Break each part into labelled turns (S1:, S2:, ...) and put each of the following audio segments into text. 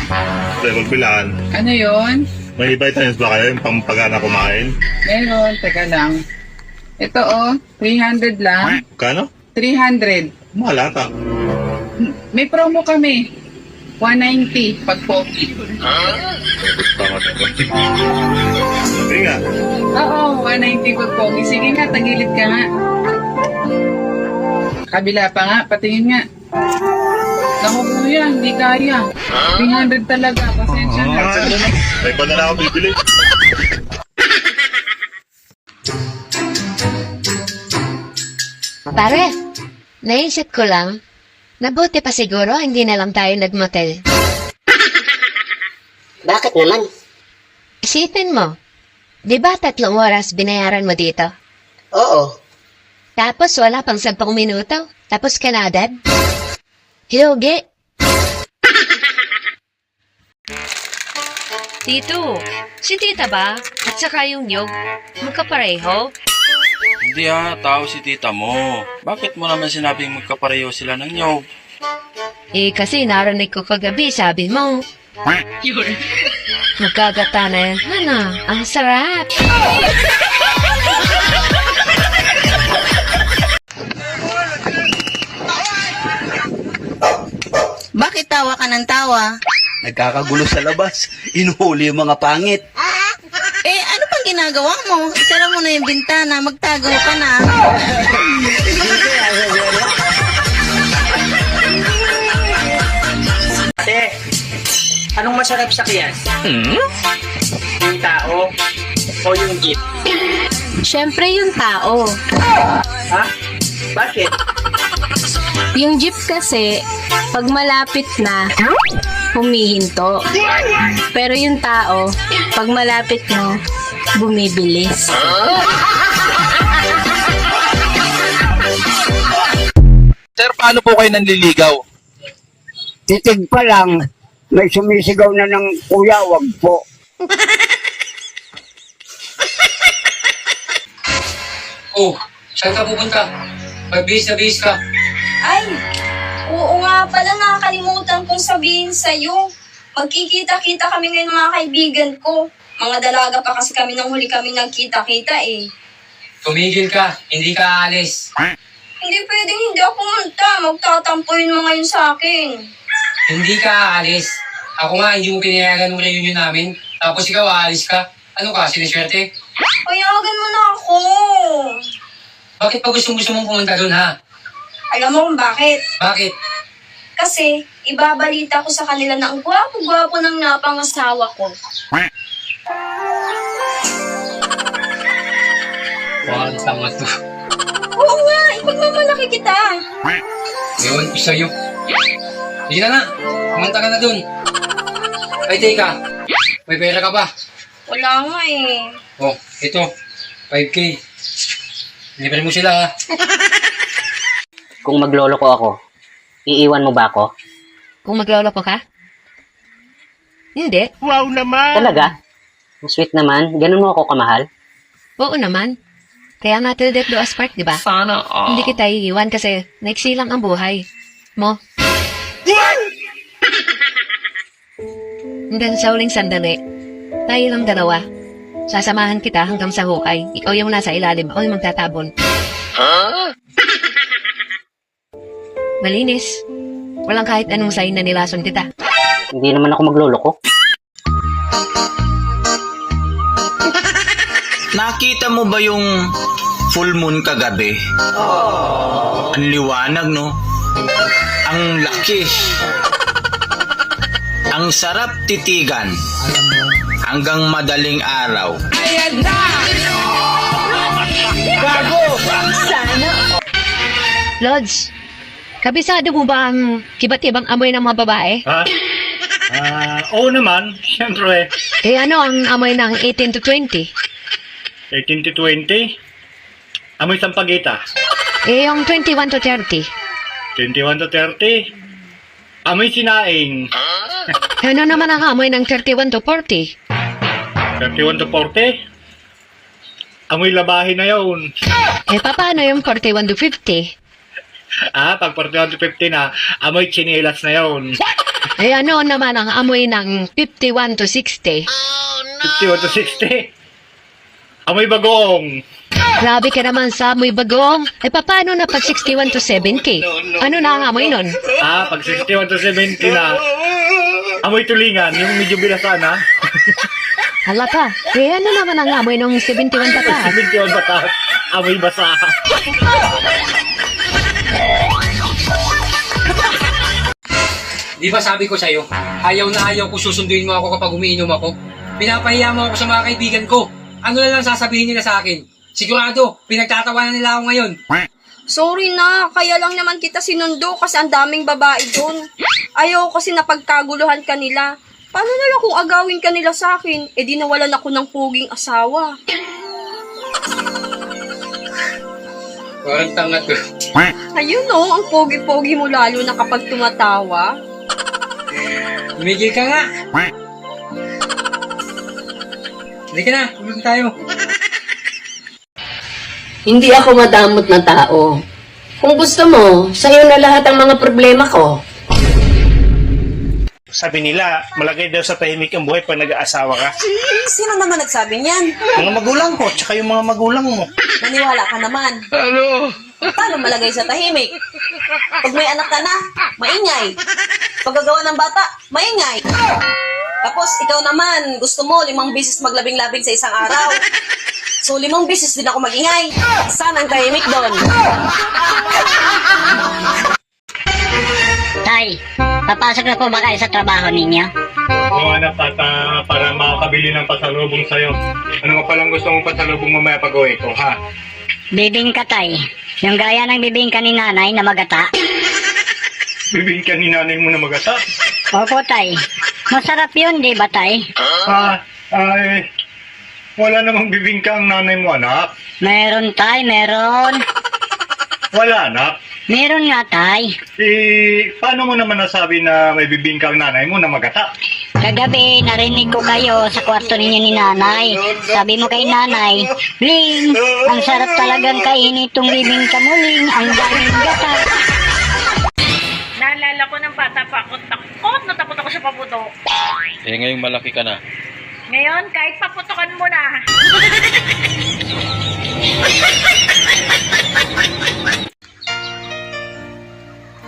S1: Tayo magbilaan.
S2: Ano yon?
S1: May vitamins ba kayo yung pampagana kumain?
S2: Meron, teka lang. Ito oh, 300 lang.
S1: Kano?
S2: 300.
S1: Mahal ata.
S2: May promo kami. 190 pag pogi.
S1: Tama ito. Sige nga.
S2: Oo, 190 pag pogi. Sige nga, tagilid ka nga. Kabila pa nga, patingin nga. Naku kuya, hindi kaya. 300 talaga, pasensya na.
S1: May iba na lang ako bibili.
S3: Pare, naisip ko lang, nabuti pa siguro hindi na lang tayo nagmotel.
S4: Bakit naman?
S3: Isipin mo, di ba 3 oras binayaran mo dito?
S4: Oo.
S3: Tapos wala pang 10 minuto, tapos ka na agad? Hilugi. Tito, si tita ba? At saka yung nyog, magkapareho?
S5: Hindi tao si tita mo. Bakit mo naman sinabing magkapareho sila ng nyog?
S3: Eh kasi narinig ko kagabi, sabi mo. Magkagata na yan. Ano, ang sarap.
S6: Bakit tawa ka ng tawa?
S7: Nagkakagulo sa labas. Inuhuli yung mga pangit.
S6: Eh, ano pang ginagawa mo? Isara mo na yung bintana, magtago ka na.
S8: Ate, anong masarap sa kiyas? Yung tao o yung jeep?
S9: Siyempre yung tao.
S8: Ha? Bakit?
S9: Yung jeep kasi, pag malapit na, humihinto. Pero yung tao, pag malapit na, bumibilis.
S5: Sir, paano po kayo nanliligaw?
S10: Titig pa lang, may sumisigaw na ng kuya, wag po.
S8: Oh, saan ka pupunta? Magbihis na bihis ka.
S11: Ay, oo nga pala, nakakalimutan kong sabihin sa'yo. Magkikita-kita kami ngayon mga kaibigan ko. Mga dalaga pa kasi kami nang huli kami nagkita-kita eh.
S8: Tumigil ka, hindi ka aalis.
S11: Hindi pwedeng hindi ako pumunta. Magtatampo yun mga yun sa akin.
S8: Hindi ka aalis. Ako nga, hindi mo pinayagan ng reunion namin. Tapos ikaw aalis ka. Ano ka, siniswerte?
S11: Payagan mo na ako.
S8: Bakit pa gusto mong pumunta doon ha?
S11: Alam mo kung bakit?
S8: Bakit?
S11: Kasi ibabalita ko sa kanila na ang gwapo-gwapo ng napangasawa ko.
S8: Wow, tama to.
S11: Oo nga, ipagmamalaki kita.
S8: Ewan ko sa'yo. Hindi na nga, kumanta ka na doon. Ay, teka, may pera ka ba?
S11: Wala nga eh.
S8: Oh, ito, 5K. Libre mo sila ha.
S4: Kung maglolo ko ako, iiwan mo ba ako?
S3: Kung magloloko ka? Hindi.
S1: Wow naman!
S4: Talaga? Ang sweet naman. Ganun mo ako kamahal?
S3: Oo naman. Kaya nga till death do us part, di ba?
S8: Sana
S3: Hindi kita iiwan kasi naiksi lang ang buhay mo. Hanggang sa huling sandali, tayo lang dalawa. Sasamahan kita hanggang sa hukay. Ikaw yung nasa ilalim, ako yung magtatabon. Malinis. Walang kahit anong sign na nilason kita.
S4: Hindi naman ako maglolo ko.
S7: Nakita mo ba yung full moon kagabi? Ang liwanag, no? Ang laki. Ang sarap titigan. Hanggang madaling araw.
S3: Lods, kabisado mo ba ang kibat-ibang amoy ng mga babae?
S1: Ha? Oo naman, syempre.
S3: Eh ano ang amoy ng 18 to 20?
S1: 18 to 20. Amoy sampagita.
S3: Eh yung 21 to 30?
S1: 21 to 30. Amoy sinaing.
S3: Ano naman ang amoy ng 31 to 40?
S1: 31 to 40. Amoy labahin na yun.
S3: Eh paano yung 41 to 50?
S1: Pag 41 to 50 na, amoy chinelas na yon.
S3: Ay ano naman ang amoy ng 51 to 60?
S1: 51 to 60. Amoy bagong.
S3: Grabe ka naman sa amoy bagong. Eh paano na pag 61 to 70? Ano na ang amoy nun?
S1: Pag 61 to 70 na, amoy tulingan, yung medyo bilasan ha.
S3: Hala ka. Eh ano naman ang amoy ng 71 pataas?
S1: 71 batas, amoy basa.
S8: Di ba sabi ko sa'yo, ayaw na ayaw ko susunduin mo ako kapag umiinom ako. Pinapahiya mo ako sa mga kaibigan ko. Ano na lang sasabihin nila sa akin? Sigurado, pinagtatawanan nila ako ngayon.
S11: Sorry na, kaya lang naman kita sinundo kasi ang daming babae doon. Ayaw kasi napagkaguluhan ka nila. Paano na lang kung agawin ka nila sa akin? Eh di nawalan ako ng puging asawa.
S8: Parang tanga to.
S11: Ayun no, ang pogi-pogi mo lalo na kapag tumatawa.
S8: Umigil ka nga. Hindi ka na, ulit tayo.
S9: Hindi ako madamot na tao. Kung gusto mo, sa'yo na lahat ang mga problema ko.
S12: Sabi nila, malagay daw sa tahimik ang buhay pag nag-aasawa ka.
S6: Sino naman nagsabi niyan?
S12: Mga magulang ko, tsaka yung mga magulang mo.
S6: Naniwala ka naman. Ano? Paano malagay sa tahimik? Pag may anak ka na, maingay. Paggagawa ng bata, maingay. Tapos ikaw naman, gusto mo 5 beses maglabing-labing sa isang araw. So 5 beses din ako magingay. Saan ang tahimik doon?
S9: Tay, papasok na po ba kayo sa trabaho ninyo?
S1: Oo anak, para makakabili ng pasalubong sa'yo. Ano nga palang gusto mong pasalubong mamaya pag-uwi ko, ha?
S9: Bibingka, tay. Yung gaya ng bibingka ni nanay na magata.
S1: Bibingka ni nanay mo na magata?
S9: Opo, tay. Masarap yun, di ba, tay?
S1: Wala namang bibingka ang nanay mo, anak.
S9: Meron, tay, meron.
S1: Wala, anak.
S9: Meron nga, tay.
S1: Paano mo naman nasabi na may bibingka ang nanay mo na magata?
S9: Kagabi, narinig ko kayo sa kwarto ninyo ni nanay. Sabi mo kay nanay, Ling, ang sarap talagang kainin itong bibingka mo, Ling. Ang daming gata.
S13: Naalala ko ng bata pa ako, takot na takot ako sa paputok.
S5: Eh ngayong malaki ka na.
S13: Ngayon, kahit paputokan mo na.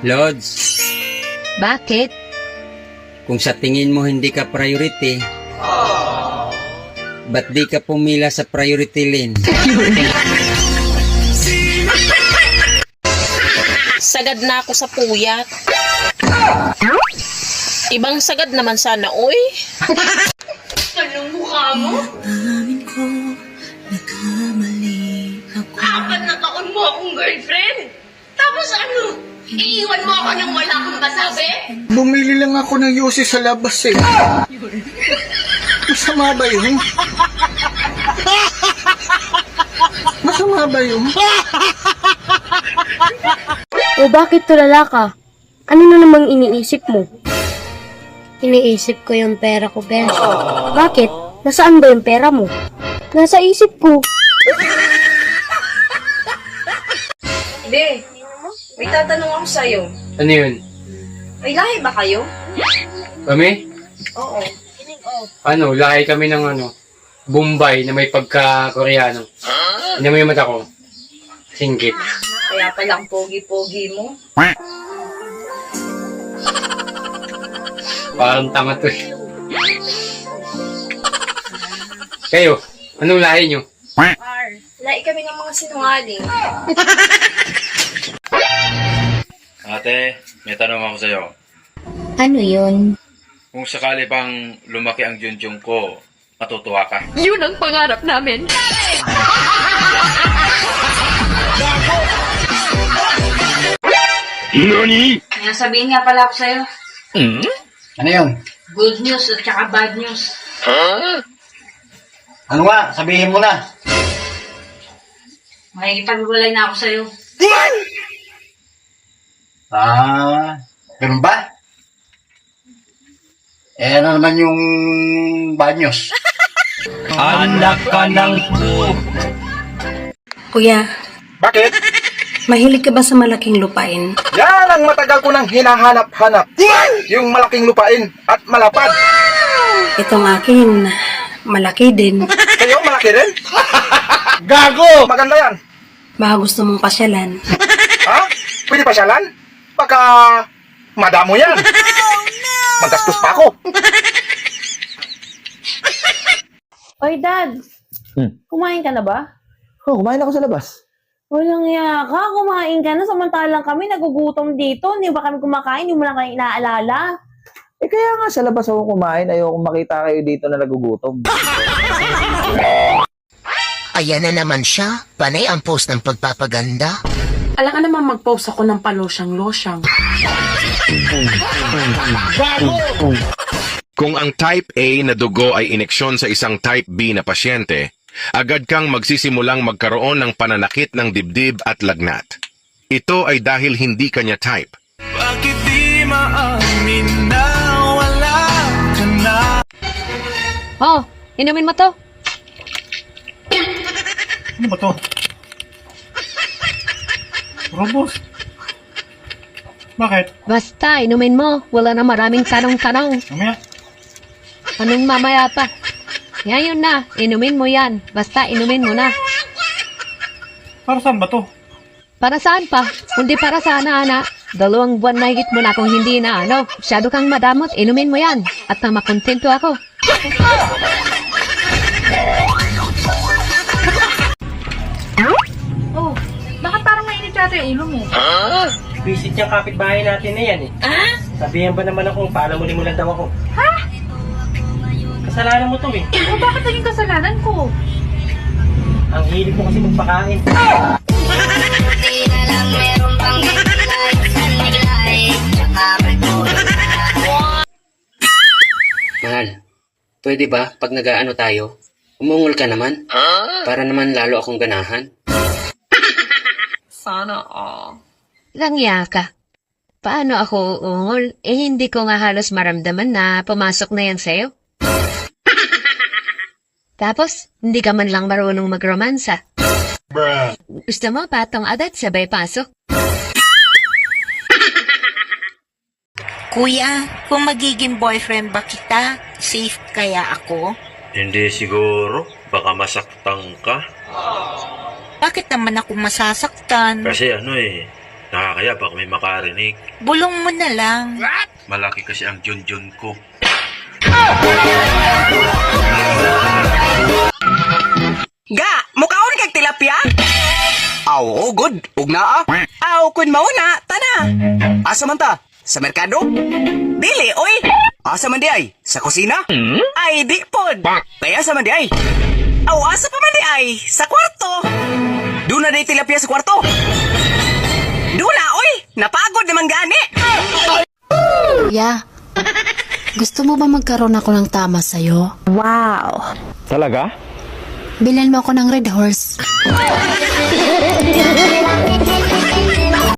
S8: Lods,
S3: Bakit?
S8: kung sa tingin mo hindi ka priority, ba't di ka pumila sa priority lane?
S13: Sagad na ako sa puyat. Ibang sagad naman sana, oy. Anong mukha mo? Apat na taon mo akong girlfriend. Tapos ano? Iiwan mo ako nang wala akong kasabi?
S12: Bumili lang ako ng yosi sa labas eh. Masama ba yun? Masama ba yun?
S9: O bakit tulala ka? Ano na namang iniisip mo? Iniisip ko yung pera ko, Ben. Bakit? Nasaan ba yung pera mo? Nasa isip ko.
S11: Be, may tatanong ako sa'yo.
S8: Ano yun?
S11: May lahi ba kayo?
S8: Kami?
S11: Oo.
S8: Ano, lahi kami ng Bombay na may pagka-Koreano. Ano mo yung mata ko? Singkit.
S11: Kaya palang pogi-pogi mo.
S8: Parang tanga to. Kayo, anong lahi nyo?
S11: Lahi kami ng mga sinungaling.
S5: Ate, may tanong ako sa'yo.
S9: Ano yun?
S5: Kung sakali bang lumaki ang junjung ko, matutuwa ka?
S3: Yun ang pangarap namin.
S1: Nani?
S13: Kaya sabihin nga pala ako sa'yo.
S12: Ano yun?
S13: Good news at saka bad news.
S12: Ano nga? Sabihin mo na.
S13: Makikipag-walay na ako sa'yo.
S12: Ganun ba? Ano naman yung banyos?
S7: Anak ka ng
S9: Kuya,
S12: Bakit?
S11: Mahilig ka ba sa malaking lupain?
S14: Yan ang matagal ko nang hinahanap-hanap. Yung malaking lupain at malapad.
S11: Itong akin, malaki din.
S14: Kayo, malaki rin? Gago! Maganda yan.
S11: Baka gusto mong pasyalan.
S14: Ha? Pwede pasyalan? Baka madamo yan. Magastos pa ako.
S15: Oy, Dad. Kumain ka na ba?
S16: Oh, kumain ako sa labas.
S15: Walang iya ka. Kumain ka na. Samantalang kami nagugutom dito. Hindi ba kami kumakain? Hindi mo lang kayo inaalala.
S16: Eh kaya nga sa labas ako kumain, ayoko makita kayo dito na nagugutom.
S17: Ayan na naman siya. Panay ang post ng pagpapaganda.
S2: Alam ka naman mag-post ako ng palosyang-losyang.
S18: Kung ang type A na dugo ay ineksyon sa isang type B na pasyente, agad kang magsisimulang magkaroon ng pananakit ng dibdib at lagnat. Ito ay dahil hindi kanya type.
S7: Bakit di maamin na wala ka na?
S3: Oh, inumin mo to.
S12: Ano ba to? Robos? Bakit?
S3: Basta, inumin mo. Wala na maraming tanong-tanong.
S12: Mamaya.
S3: Anong mamaya pa? Ngayon na, inumin mo yan. Basta, inumin mo na.
S12: Para saan ba to?
S3: Para saan pa? Kundi para sana, anak. 2 buwan na higit mo na kung hindi na, ano. Masyado kang madamot, inumin mo yan. At na makontento ako.
S2: Oh, bakit parang mainit yata yung ulo mo?
S19: Visit yung kapitbahay natin na yan eh. Sabihan ba naman akong paalamuli-mulan daw ako?
S2: Ha?
S19: Kasalanan mo to eh.
S2: Oh, bakit naging kasalanan ko?
S19: Ang hilig mo kasi magpakain.
S4: Mahal, pwede ba pag nag-aano tayo, umungol ka naman? Para naman lalo akong ganahan.
S11: Sana all.
S3: Langya ka. Paano ako uungol? Eh, hindi ko nga halos maramdaman na pumasok na yan sa'yo. Tapos, hindi ka man lang marunong magromansa. Gusto mo patong agad sabay pasok?
S17: Kuya, kung magiging boyfriend ba kita, safe kaya ako?
S5: Hindi siguro. Baka masaktan ka.
S17: Bakit naman ako masasaktan?
S5: Kasi nakakaya baka may makarinig.
S17: Bulong mo na lang.
S5: Malaki kasi ang junjun ko.
S20: Ga, mukaon kag tilapia? Aw, good. Ug naa. Aw, kun mauna, tana. Asa man ta? Sa merkado? Dili, oy. Asa man di ay? Sa kusina? Ay, di pod. Kaya asa man di ay? Aw, asa pa man di ay? Sa kwarto. Doon na di tilapia sa kwarto. Doon na, oy. Napagod naman gani.
S21: Yeah. Gusto mo ba magkaroon ako ng tama sa'yo?
S20: Wow.
S16: Talaga?
S21: Bilhan mo ako ng Red Horse.